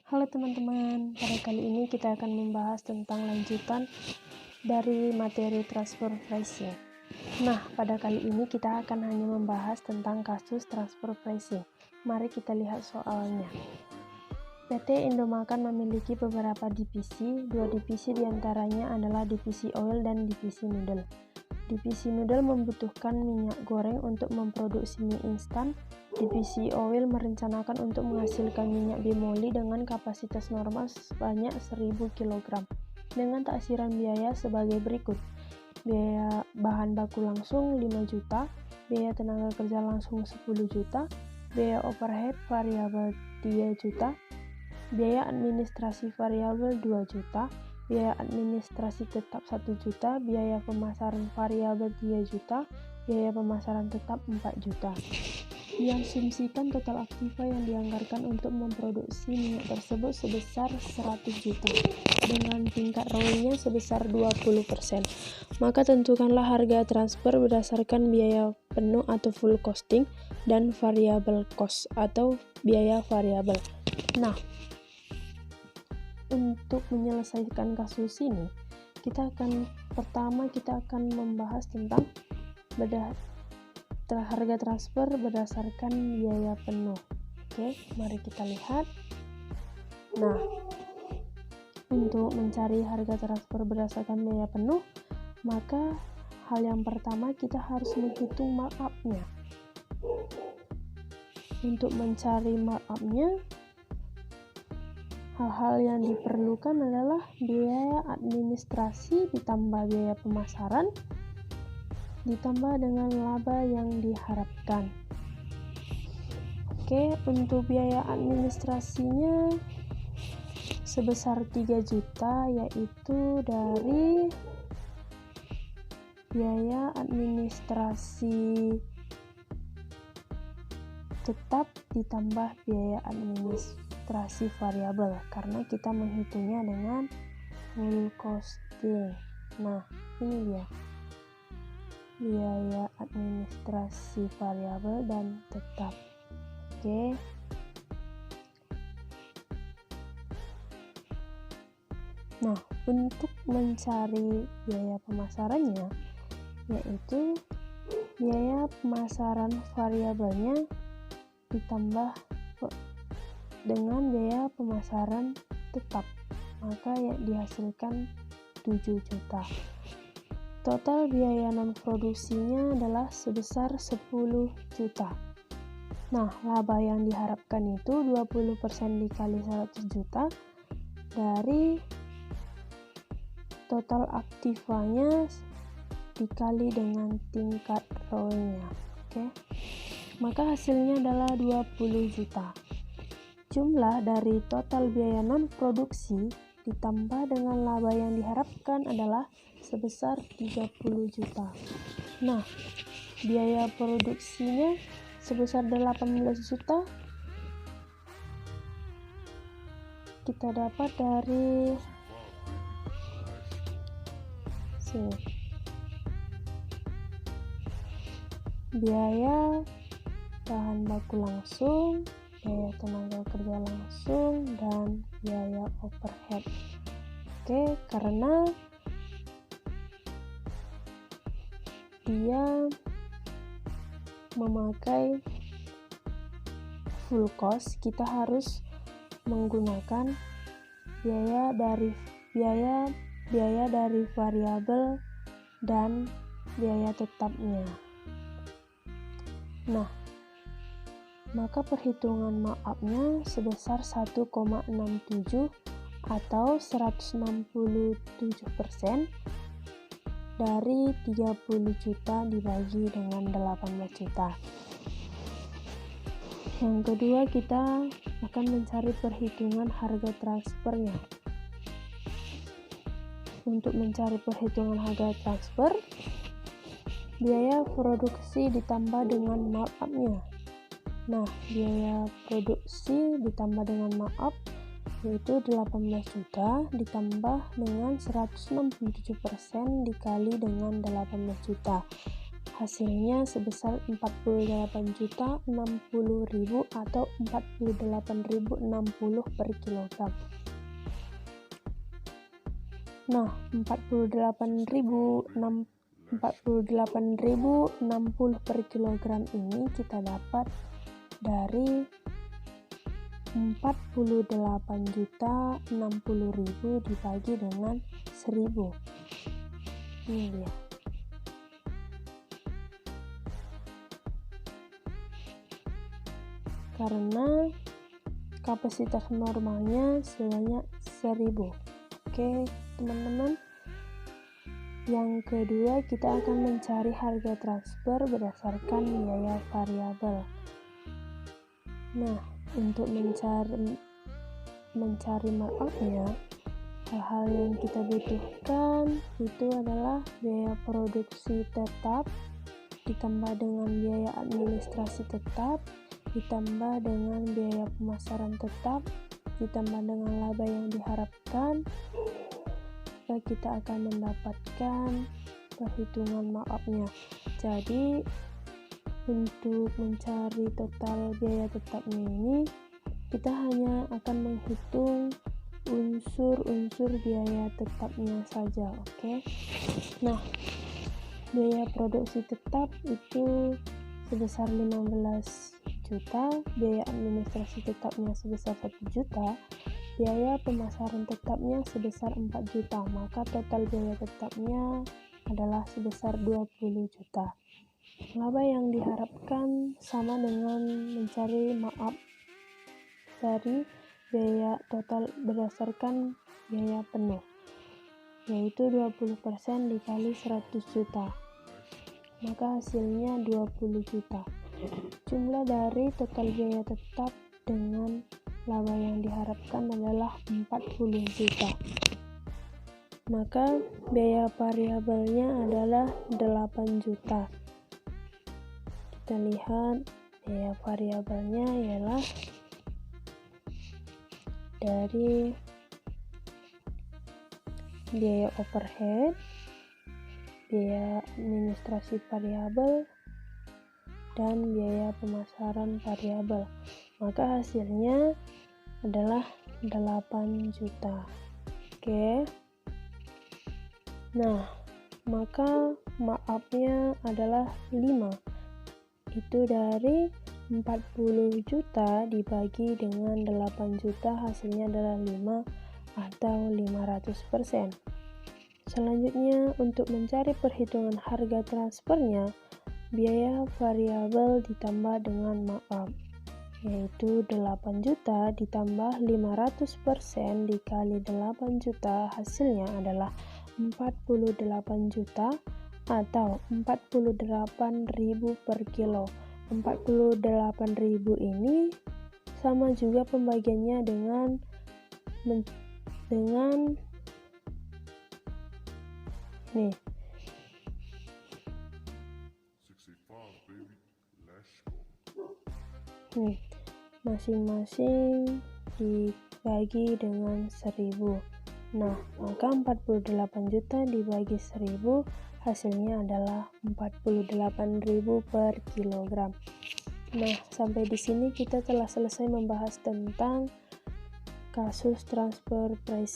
Halo teman-teman, pada kali ini kita akan membahas tentang lanjutan dari materi transfer pricing. Nah, pada kali ini kita akan hanya membahas tentang kasus transfer pricing. Mari kita lihat soalnya. PT Indomakan memiliki beberapa divisi, dua divisi diantaranya adalah divisi oil dan divisi noodle. Divisi noodle membutuhkan minyak goreng untuk memproduksi mie instan. Divisi oil merencanakan untuk menghasilkan minyak bimoli dengan kapasitas normal sebanyak 1000 kg dengan taksiran biaya sebagai berikut. Biaya bahan baku langsung 5 juta, biaya tenaga kerja langsung 10 juta, biaya overhead variabel 3 juta, biaya administrasi variabel 2 juta, biaya administrasi tetap 1 juta, biaya pemasaran variabel 3 juta, biaya pemasaran tetap 4 juta. Diasumsikan total aktiva yang dianggarkan untuk memproduksi minyak tersebut sebesar 100 juta dengan tingkat ROI-nya sebesar 20%. Maka tentukanlah harga transfer berdasarkan biaya penuh atau full costing dan variable cost atau biaya variabel. Nah, untuk menyelesaikan kasus ini, kita akan membahas tentang harga transfer berdasarkan biaya penuh. Oke, mari kita lihat. Nah, untuk mencari harga transfer berdasarkan biaya penuh, maka hal yang pertama kita harus menghitung markup-nya. Untuk mencari markup-nya, hal-hal yang diperlukan adalah biaya administrasi ditambah biaya pemasaran ditambah dengan laba yang diharapkan. Oke, untuk biaya administrasinya sebesar 3 juta, yaitu dari biaya administrasi tetap ditambah biaya administrasi variabel karena kita menghitungnya dengan full costing. Nah, ini dia biaya administrasi variabel dan tetap. Oke. Nah, untuk mencari biaya pemasarannya, yaitu biaya pemasaran variabelnya ditambah dengan biaya pemasaran tetap, maka yang dihasilkan 7 juta. Total biaya non-produksinya adalah sebesar 10 juta. Nah, laba yang diharapkan itu 20% dikali 100 juta dari total aktivanya dikali dengan tingkat ROI-nya. Oke. Maka hasilnya adalah 20 juta. Jumlah dari total biaya non-produksi ditambah dengan laba yang diharapkan adalah sebesar 30 juta. Nah, biaya produksinya sebesar 18 juta kita dapat dari sini. Biaya bahan baku langsung, biaya tenaga kerja langsung, dan biaya overhead. Oke, karena dia memakai full cost, kita harus menggunakan biaya dari variabel dan biaya tetapnya. Nah, maka perhitungan markup-nya sebesar 1,67 atau 167% dari 30 juta dibagi dengan 18 juta. Yang kedua, kita akan mencari perhitungan harga transfernya. Untuk mencari perhitungan harga transfer, biaya produksi ditambah dengan markup-nya. Nah, biaya produksi ditambah dengan markup yaitu 18 juta ditambah dengan 167% dikali dengan 18 juta. hasilnya sebesar 48.060.000 atau 48.060 per kilogram. Nah, 48.060 per kilogram ini kita dapat dari 48.060.000 dibagi dengan 1000. Ini dia. Karena kapasitas normalnya sebanyak 1000. Oke, teman-teman. Yang kedua, kita akan mencari harga transfer berdasarkan biaya variabel. Nah, untuk mencari markup-nya, hal-hal yang kita butuhkan itu adalah biaya produksi tetap ditambah dengan biaya administrasi tetap ditambah dengan biaya pemasaran tetap ditambah dengan laba yang diharapkan, maka kita akan mendapatkan perhitungan markup-nya. Jadi untuk mencari total biaya tetapnya ini, kita hanya akan menghitung unsur-unsur biaya tetapnya saja. Oke. Nah, biaya produksi tetap itu sebesar 15 juta, biaya administrasi tetapnya sebesar 1 juta, biaya pemasaran tetapnya sebesar 4 juta, maka total biaya tetapnya adalah sebesar 20 juta. Laba yang diharapkan sama dengan mencari markup dari biaya total berdasarkan biaya penuh, yaitu 20% dikali 100 juta, maka hasilnya 20 juta. Jumlah dari total biaya tetap dengan laba yang diharapkan adalah 40 juta. Maka biaya variabelnya adalah 8 juta. Kita lihat biaya variabelnya ialah dari biaya overhead, biaya administrasi variabel, dan biaya pemasaran variabel. Maka hasilnya adalah 8 juta. Oke. Nah, maka markup-nya adalah 5. Itu dari 40 juta dibagi dengan 8 juta, hasilnya adalah 5 atau 500%. Selanjutnya, untuk mencari perhitungan harga transfernya, biaya variabel ditambah dengan markup, yaitu 8 juta ditambah 500% dikali 8 juta, hasilnya adalah 48 juta atau 48.000 per kilo. 48.000 ini sama juga pembagiannya dengan nih. Masing-masing dibagi dengan 1000. Nah, maka 48 juta dibagi 1000 hasilnya adalah 48.000 per kilogram. Nah, sampai di sini kita telah selesai membahas tentang kasus transfer pricing.